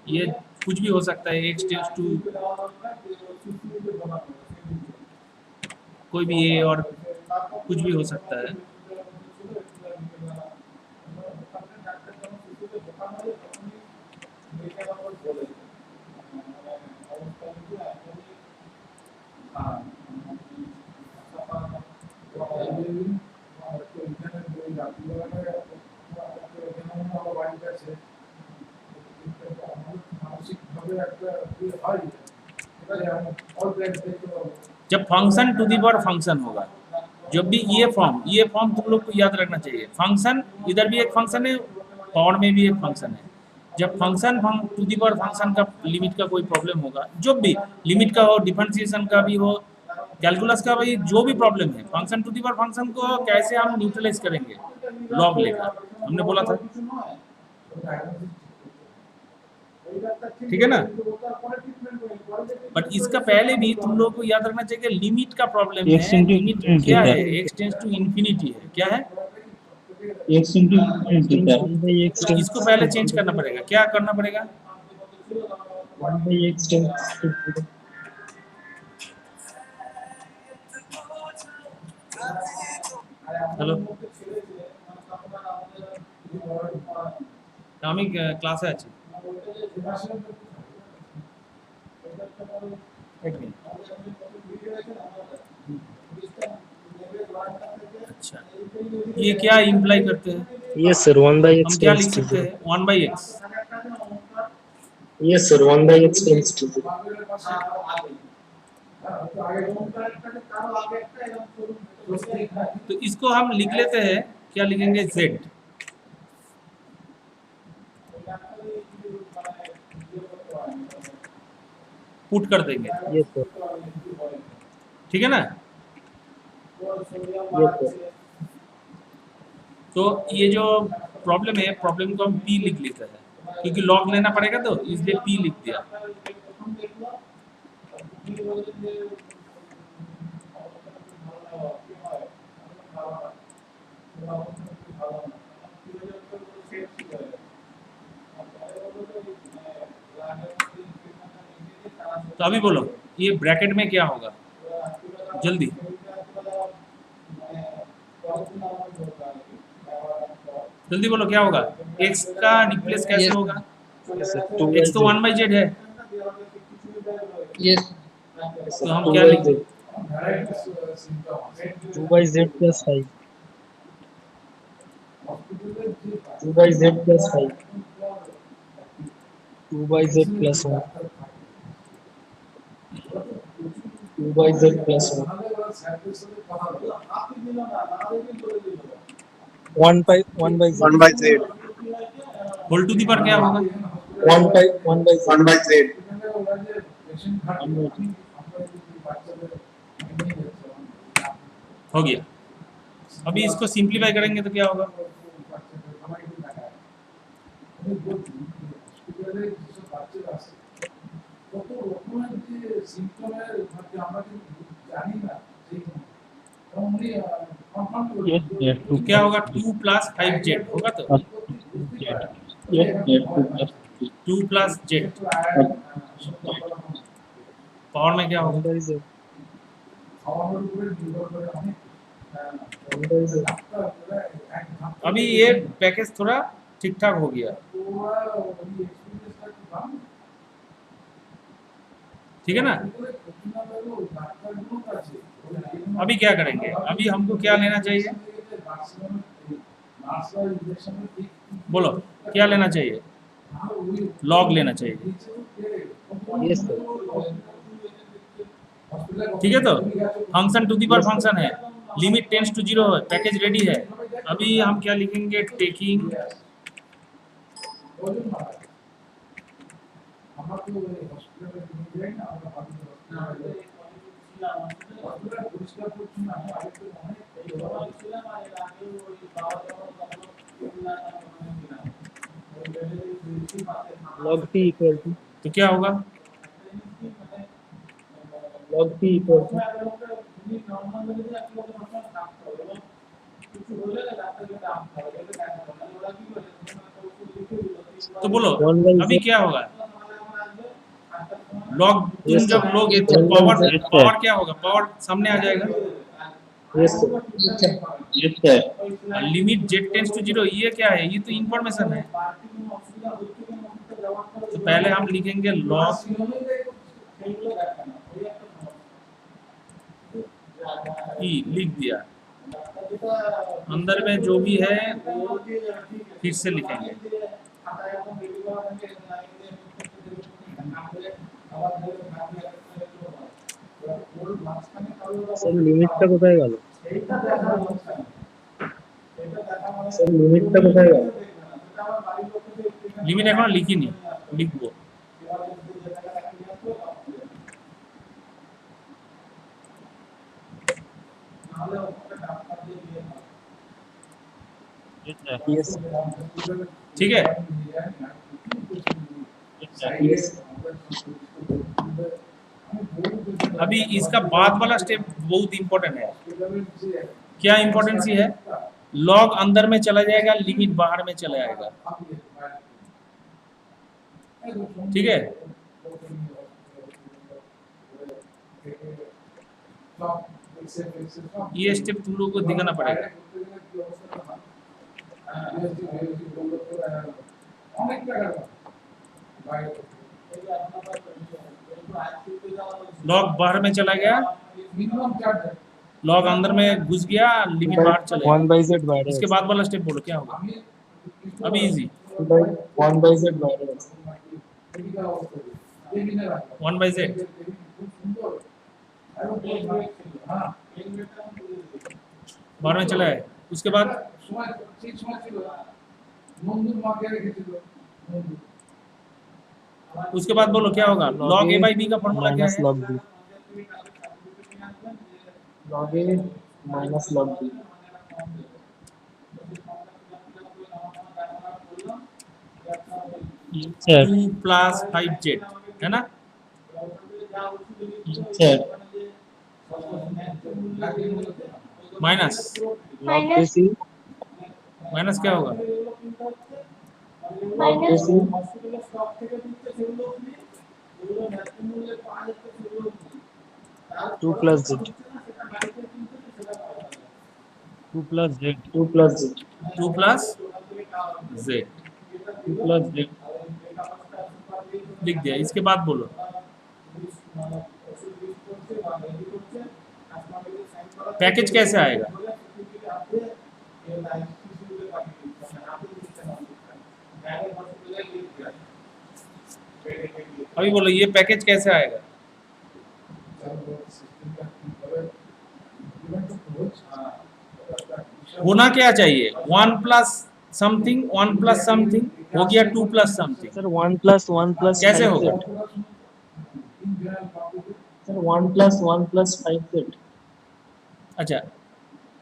ये कुछ भी हो सकता है, x टेंस टू कोई भी a और कुछ भी हो सकता है। जब function to the power function होगा, जब भी ये फॉर्म तुम लोग को याद रखना चाहिए। फंक्शन इधर भी एक फंक्शन है, पावर में भी एक फंक्शन है। जब function to the power function का लिमिट का कोई प्रॉब्लम होगा, जब भी लिमिट का हो, डिफरेंशिएशन का भी हो, कैलकुलस का भी, जो भी प्रॉब्लम है, function to the power function को कैसे हम न्यूट्रलाइज करेंगे? लॉग लेकर, हमने बोला था। ठीक है ना? बट इसका पहले भी तुम लोग को याद रखना चाहिए कि लिमिट का प्रॉब्लम है। X into लिमिट infinity क्या है। है? x टेंस टू इन्फिनिटी है। क्या है? x into infinity sir. 1 by x तो इसको पहले चेंज करना पड़ेगा। क्या करना पड़ेगा? 1 by x tends to 0 hello, আমি ক্লাসে আছি। एक मिनट। अच्छा, ये क्या इम्प्लाई करते हैं? yes sir 1 by हम x क्या tends लिख to सकते 0 हैं? 1 by x. yes sir 1 by x tends to 0 तो इसको हम लिख लेते हैं, क्या लिखेंगे? z। पुट कर देंगे, yes sir ठीक है ना? yes sir तो ये जो प्रॉब्लम है, प्रॉब्लम को हम p लिख लेते हैं, क्योंकि लॉग लेना पड़ेगा तो इसलिए p लिख दिया। तो अभी बोलो ये ब्रैकेट में क्या होगा? जल्दी जल्दी बोलो क्या होगा? x का रिप्लेस कैसे Yes. होगा? yes sir 2 x तो 1 बाई जेड है, यस तो हम क्या लिखें? 2 by z plus 5 2 by z plus 5 2 by z plus 1. 2 by z plus 1. 1 by z. 1 by z. Whole to the पर क्या होगा? 1 by z. 1 by z. हो गया। अभी इसको सिंप्लीफाई करेंगे तो क्या होगा? Yes, yes, तो क्या होगा? 2 प्लस 5z होगा तो yes, yes, 2 plus z power में क्या 1 होगा? by z. 1 by z. अभी ये पैकेज थोड़ा ठीक ठाक हो गया, ठीक है ना? अभी क्या करेंगे? अभी हमको क्या लेना चाहिए? बोलो क्या लेना चाहिए? लॉग लेना चाहिए, Yes, sir. ठीक है? तो function to the power function है, लिमिट टेंड्स टू 0 है, पैकेज रेडी है। अभी हम क्या लिखेंगे? Taking Log p equal to तो क्या होगा? log p equal to तो बोलो 1 by अभी z. क्या होगा? लॉग तुम Yes, जब sir. लोगे तो 1 by पावर z. पावर क्या होगा? पावर सामने आ जाएगा। Yes, sir. yes, sir. Limit z tends to 0, ये क्या है? ये तो इंफॉर्मेशन है। तो पहले हम लिखेंगे लॉग ई, लिख दिया। अंदर में जो भी है वो फिर से लिखेंगे। Sir, limit টা কোথায় গেল? Sir, limit টা কোথায় গেল? লিমিট এখনো লিখিনি, লিখবো। Yes, sir. Yes, sir. ठीक है? Yes. अभी इसका बाद वाला स्टेप बहुत इंपॉर्टेंट है। क्या इंपॉर्टेंसी है? लॉग अंदर में चला जाएगा, लिमिट बाहर में चला जाएगा, ठीक है? ये स्टेप तुम लोगों को दिखाना पड़ेगा। लॉग बाहर में चला गया, लॉग अंदर में घुस गया, लिमिट बाहर चला गया। 1 by z বাইরে इसके बाद वाला स्टेप बोलो क्या होगा? अभी इजी 1 by z বাইরে আছে 1 by z बाहर में चला है। उसके बाद उसके बाद बोलो क्या होगा? log a by b का फॉर्मूला क्या minus है? log b log a minus log b Yes, sir. 2 plus 5z है ना? Yes, sir. Minus log a c minus क्या होगा? log a c 2 plus z 2 plus z. 2 plus z 2 plus z 2 plus z. लिख दिया। इसके बाद बोलो पैकेज कैसे आएगा? अभी बोलो ये पैकेज कैसे आएगा? होना क्या चाहिए? 1 प्लस समथिंग 1 प्लस समथिंग हो गया 2 plus something. Sir 1 plus 1 plus कैसे 5 होगा? z। Sir 1 plus 1 plus 5 z। अच्छा,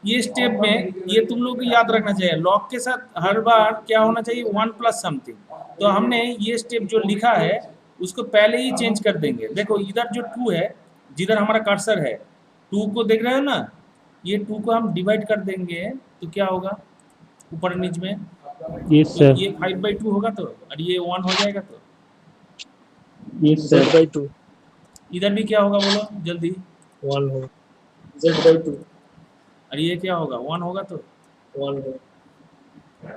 ये स्टेप में ये तुम लोग को याद रखना चाहिए, लॉग के साथ हर बार क्या होना चाहिए? 1 प्लस समथिंग। तो हमने ये स्टेप जो लिखा है उसको पहले ही चेंज कर देंगे। देखो इधर जो 2 है, जिधर हमारा कर्सर है 2 को देख रहे हो ना, ये 2 को हम डिवाइड कर देंगे तो क्या होगा ऊपर नीचे में? यस तो सर, ये 5/2 होगा तो, और ये 1 हो जाएगा तो यस z सर, by 2 इधर भी क्या होगा बोलो जल्दी? 1 हो, z by 2 और ये क्या होगा? 1 होगा तो 1 हो।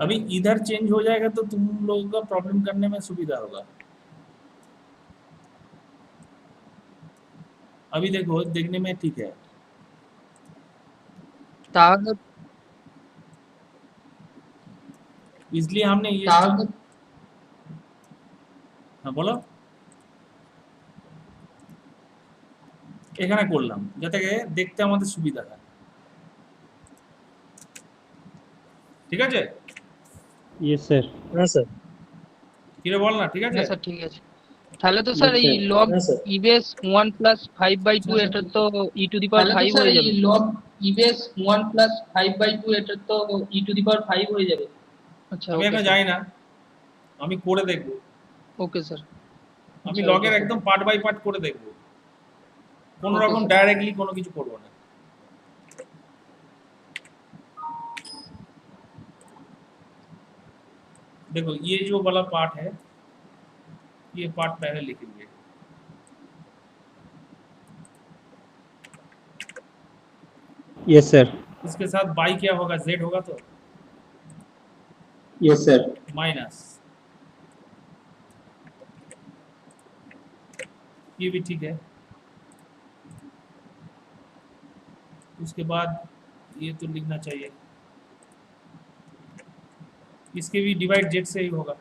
अभी इधर चेंज हो जाएगा तो तुम लोगों का प्रॉब्लम करने में सुविधा होगा। अभी देखो देखने में ठीक है। ताकत इसलिए हमने ये ताकत हाँ बोलो, এখানে করলাম যাতে দেখতে আমাদের সুবিধা হয়, ঠিক আছে? यस सर, হ্যাঁ স্যার, কি রে বল না, ঠিক আছে? না স্যার ঠিক আছে। তাহলে তো স্যার এই স্যার। লগ হ্যাঁ স্যার। ই বেস 1 প্লাস 5/2 এটা তো e টু দি পাওয়ার 5 হয়ে যাবে। লগ ই বেস 1 প্লাস 5/2 এটা তো e টু দি পাওয়ার 5 হয়ে যাবে। আচ্ছা আমি এখন জানি না, আমি করে দেখব। Okay sir. আমি আচ্ছা, লগের okay, একদম পার্ট বাই পার্ট করে দেখব, কোনো Okay, রকম sir. ডাইরেক্টলি কোনো কিছু করব না। देखो ये जो वाला पार्ट है, ये पार्ट पहले लिखेंगे। यस सर, इसके साथ बाई क्या होगा? z होगा तो यस सर, माइनस, ये भी ठीक है। उसके बाद ये तो लिखना चाहिए, इसके भी डिवाइड जेड से ही होगा।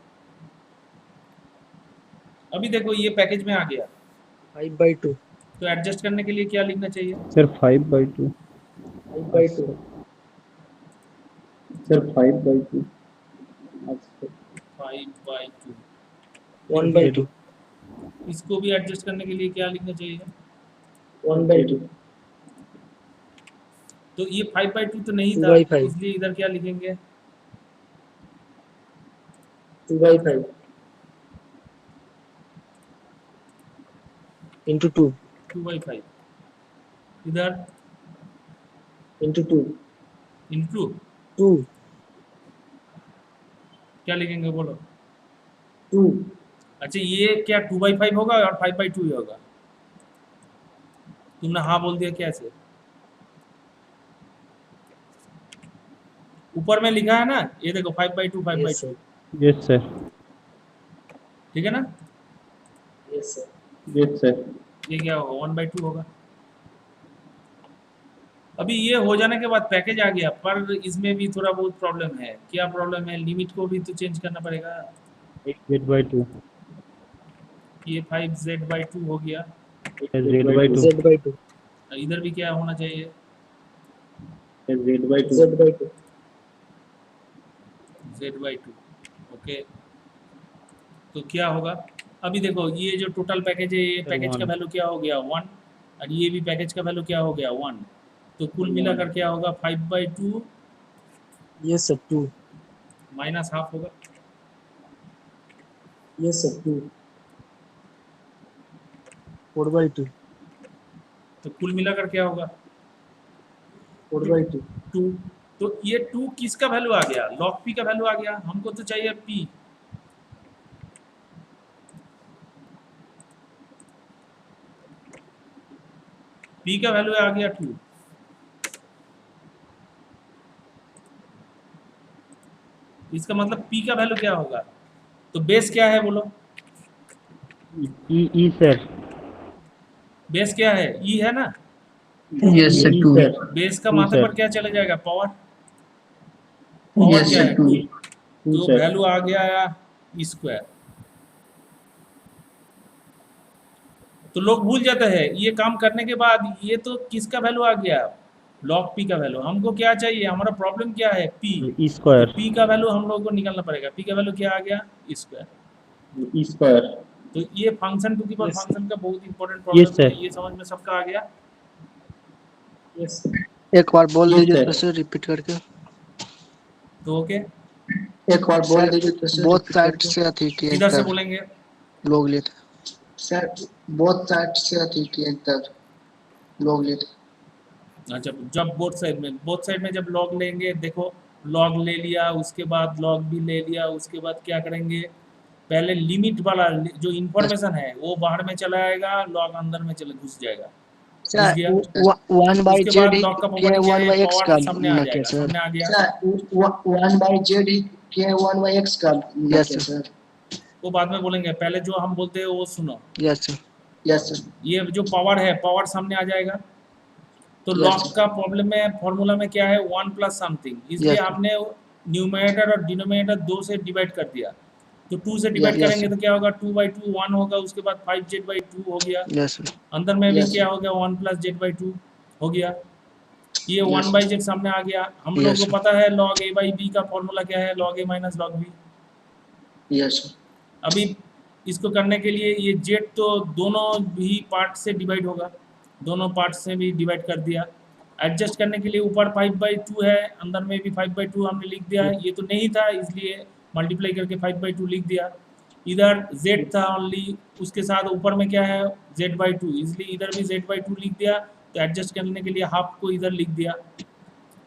अभी देखो ये पैकेज में आ गया, 5 by 2 तो एडजस्ट करने के लिए क्या लिखना चाहिए? Sir 5/2, 5 by 2 sir 5/2, 5/2। 1 by 2 इसको भी एडजस्ट करने के लिए क्या लिखना चाहिए? 1 by 2 तो ये 5/2 तो नहीं 2 था, by 5 इसलिए इधर क्या लिखेंगे? 2 by 5 into 2 2/5। इधर into 2 इंटू 2 क्या लिखेंगे बोलो? 2 अच्छा ये क्या 2/5 होगा और 5/2 ही होगा? तुमने हाँ बोल दिया कैसे? ऊपर में लिखा है ना, ये देखो 5/2 yes 5/2, sir, यस सर, ठीक है ना? yes sir, यस सर, ये क्या होगा? 1/2 होगा। अभी ये हो जाने के बाद पैकेज आ गया, पर इसमें भी थोड़ा बहुत प्रॉब्लम है। क्या प्रॉब्लम है? लिमिट को भी तो चेंज करना पड़ेगा। 8/2, ये 5z/2 हो गया, Z/2, z by 2 इधर भी क्या होना चाहिए? Z/2, z by 2 z/2। Okay, तो क्या होगा? अभी देखो ये जो टोटल पैकेज है, ये पैकेज का 1। वैल्यू क्या हो गया? 1, और ये भी पैकेज का वैल्यू क्या हो गया? 1। तो कुल मिलाकर क्या होगा? 5/2 yes sir 2 माइनस हाफ होगा। yes sir 2 4 by 2 तो कुल मिलाकर क्या होगा? 4 by 2 2। तो ये 2 किसका वैल्यू आ गया? लॉग पी का वैल्यू आ गया। हमको तो चाहिए पी। पी का वैल्यू आ गया 2। इसका मतलब पी का वैल्यू क्या होगा? तो बेस क्या है बोलो? ई सर, बेस क्या है? ई है ना? Yes sir, 2. बेस का 2 माथे सर। पर क्या चला जाएगा? पावर। पावर Yes क्या sir, है? 2. 2। 2 तो सर, वैल्यू आ गया स्क्वायर। तो लोग भूल जाते हैं ये काम करने के बाद ये तो किसका वैल्यू आ गया, log p का वैल्यू। हमको क्या चाहिए, हमारा प्रॉब्लम क्या है, p। ई स्क्वायर p का वैल्यू हम लोगों को निकालना पड़ेगा। p का वैल्यू क्या आ गया, स्क्वायर। ई स्क्वायर तो ये function to the power function का बहुत इंपॉर्टेंट Yes, प्रॉब्लम sir. है, ये समझ में सबका आ गया। एक बार बोल Yes, दीजिए sir. तो सर रिपीट करके। तो ओके, एक बार बोल दीजिए तो सर बोथ repeat साइड करके। से अथी किए इधर से तब बोलेंगे। लोग लेते। सर बोथ साइड से अथी किए तब लोग लेते। अच्छा, जब बोथ साइड में जब लॉग लेंगे, देखो लॉग ले लिया, उसके बाद लॉग भी ले लिया, उसके बाद क्या करेंगे, पहले लिमिट वाला जो इंफॉर्मेशन है वो बाहर में चला आएगा, लॉग अंदर में चले घुस जाएगा, घुस सर गया। 1 बाई उसके जेड बाद लॉग का के प्रॉपर्टी क्या 1 है, बाई एक्स पावर का सामने आ क्या जाएगा, सर? सामने आ गया। सर 1 बाई जेड के 1 बाई एक्स का Yes, क्या sir. सर? वो बाद में बोलेंगे, पहले जो हम बोलते हैं वो सुनो। Yes sir. Yes sir. ये जो पावर है, पावर सामने आ जाएगा। तो Yes, लॉग sir. का प्रॉब्लम में फॉर्मूला में क्या है, 1 प्लस समथिंग, इसलिए Yes, sir. हमने न्यूमरेटर और डिनोमिनेटर 2 से डिवाइड कर दिया। तो 2 से डिवाइड Yes, करेंगे तो क्या होगा, 2/2 1 होगा, उसके बाद 5z/2 हो गया। Yes sir. अंदर में भी Yes, क्या हो गया, 1 प्लस z/2 हो गया। ये Yes, 1/z सामने आ गया। हम Yes, लोग को sir. पता है log a by b का फॉर्मूला क्या है, log a minus log b। Yes sir. अभी इसको करने के लिए ये z तो दोनों भी पार्ट से डिवाइड होगा, दोनों पार्ट से भी डिवाइड कर दिया। एडजस्ट करने के लिए ऊपर 5/2 है, अंदर में भी 5/2 हमने लिख दिया है। ये तो नहीं था इसलिए मल्टीप्लाई करके 5/2 लिख दिया। इधर z था ओनली, उसके साथ ऊपर में क्या है, z/2, इसलिए इधर भी z/2 लिख दिया। तो एडजस्ट करने के लिए हाफ को इधर लिख दिया।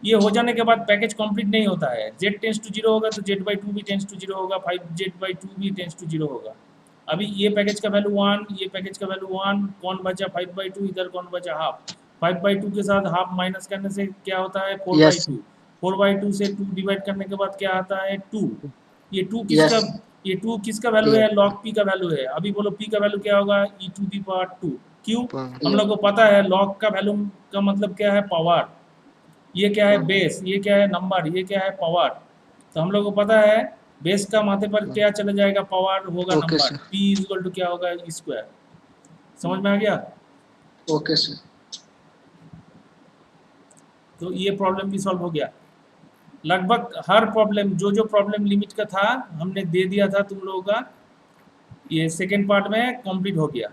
ये हो जाने के बाद पैकेज कंप्लीट नहीं होता है, z टेंस टू 0 होगा तो z/2 भी टेंस टू 0 होगा, 5z/2 भी टेंस टू 0 होगा। अभी ये पैकेज का वैल्यू 1, ये पैकेज का वैल्यू 1, कौन बचा 5/2, इधर कौन बचा हाफ। 5/2 के साथ हाफ माइनस करने से क्या होता है, 4/2। 4/2 से 2 डिवाइड करने के बाद क्या आता है, 2। ये 2 किसका, Yes. ये 2 किसका वैल्यू है, log p का वैल्यू है। अभी बोलो p का वैल्यू क्या होगा, e⁻²। क्यों, हम लोग को पता है log का वैल्यू का मतलब क्या है, पावर। ये क्या है, बेस, ये क्या है, नंबर, ये क्या है, पावर। तो हम लोग को पता है बेस का माथे पर क्या चला जाएगा, पावर होगा Okay, number. sir. p equal to क्या होगा, स्क्वायर। समझ में आ गया। Okay sir. तो ये प्रॉब्लम भी सॉल्व हो गया। लगभग हर प्रॉब्लम, जो प्रॉब्लम लिमिट का था हमने दे दिया था तुम लोगों का, ये सेकेंड पार्ट में कंप्लीट हो गया।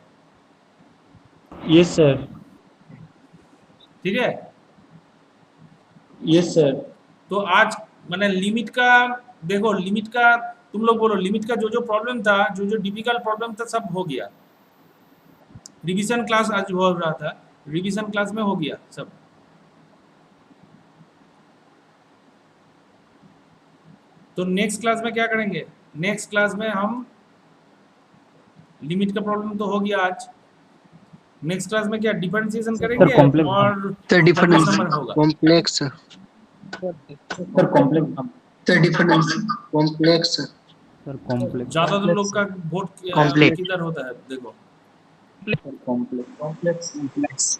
Yes sir. ठीक है, यस सर। तो आज मैंने लिमिट का, देखो लिमिट का, तुम लोग बोलो लिमिट का जो प्रॉब्लम था, जो डिफिकल्ट प्रॉब्लम था सब हो गया। रिवीजन क्लास आज हो रहा था, रिवीजन क्लास में हो गया सब। तो नेक्स्ट क्लास में क्या करेंगे, नेक्स्ट क्लास में हम लिमिट का प्रॉब्लम तो हो गया आज। नेक्स्ट क्लास में क्या डिफरेंशिएशन करेंगे complex और सर डिफरेंस नंबर होगा। Complex sir complex sir difference complex. Sir complex ज्यादा तो लोग का वोट Complex. किधर होता है, देखो complex complex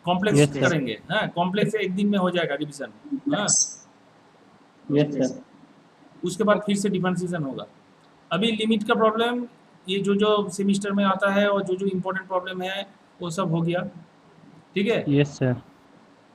complex Yes, sir. करेंगे। हाँ, कॉम्प्लेक्स एक दिन में हो जाएगा रिवीजन। हाँ, यस सर। उसके बाद फिर से डिफरेंशिएशन होगा। अभी लिमिट का प्रॉब्लम, ये जो सेमिस्टर में आता है और जो इम्पोर्टेंट प्रॉब्लम है वो सब हो गया। ठीक है, यस सर।